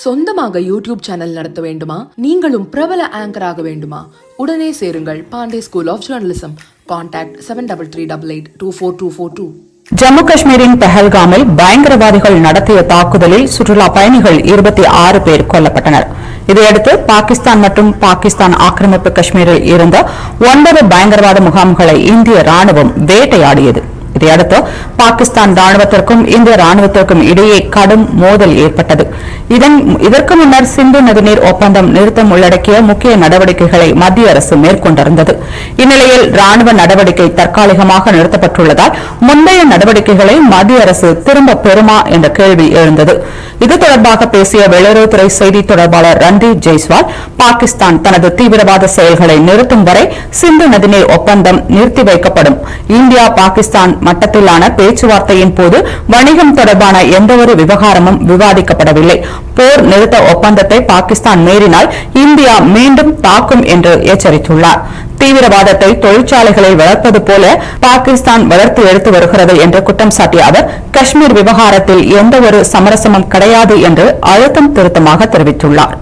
சொந்தமாக YouTube channel நடத்த வேண்டுமா? நீங்களும் பிரபல ஆங்கர் ஆக வேண்டுமா? உடனே சேருங்கள் Pandey school of journalism. Contact 7388242242. Jammu காஷ்மீரின் பெஹல்காமில் பயங்கரவாதிகள் நடத்திய தாக்குதலில் சுற்றுலா பயணிகள் 26 பேர் கொல்லப்பட்டனர். இதையடுத்து பாகிஸ்தான் மற்றும் பாகிஸ்தான் ஆக்கிரமிப்பு காஷ்மீரில் இருந்த 9 பயங்கரவாத முகாம்களை இந்திய ராணுவம் வேட்டையாடியது. இதையடுத்து பாகிஸ்தான் ராணுவத்திற்கும் இந்திய ராணுவத்திற்கும் இடையே கடும் மோதல் ஏற்பட்டது. இதற்கு முன்னர் சிந்து நதிநீர் ஒப்பந்தம் நிறுத்தம் உள்ளடக்கிய முக்கிய நடவடிக்கைகளை மத்திய அரசு மேற்கொண்டிருந்தது. இந்நிலையில் ராணுவ நடவடிக்கை தற்காலிகமாக நிறுத்தப்பட்டுள்ளதால் முந்தைய நடவடிக்கைகளை மத்திய அரசு திரும்ப பெறுமா என்ற கேள்வி எழுந்தது. இது தொடர்பாக பேசிய வெளியுறவுத்துறை செய்தி தொடர்பாளர் ரந்தீப் ஜெய்ஸ்வால், பாகிஸ்தான் தனது தீவிரவாத செயல்களை நிறுத்தும் வரை சிந்து நதிநீர் ஒப்பந்தம் நிறுத்தி வைக்கப்படும். இந்தியா பாகிஸ்தான் மட்டத்திலான பேச்சுவார்த்தையின் போது வணிகம் தொடர்பான எந்தவொரு விவகாரமும் விவாதிக்கப்படவில்லை. போர் நிறுத்த ஒப்பந்தத்தை பாகிஸ்தான் மீறினால் இந்தியா மீண்டும் தாக்கும் என்று எச்சரித்துள்ளார். தீவிரவாதத்தை தொழிற்சாலைகளில் வளர்ப்பது போல பாகிஸ்தான் வளர்த்து எடுத்து வருகிறது என்று குற்றம் சாட்டிய அவர், காஷ்மீர் விவகாரத்தில் எந்தவொரு சமரசமும் கிடையாது என்று அழுத்தம் திருத்தமாக தெரிவித்துள்ளார்.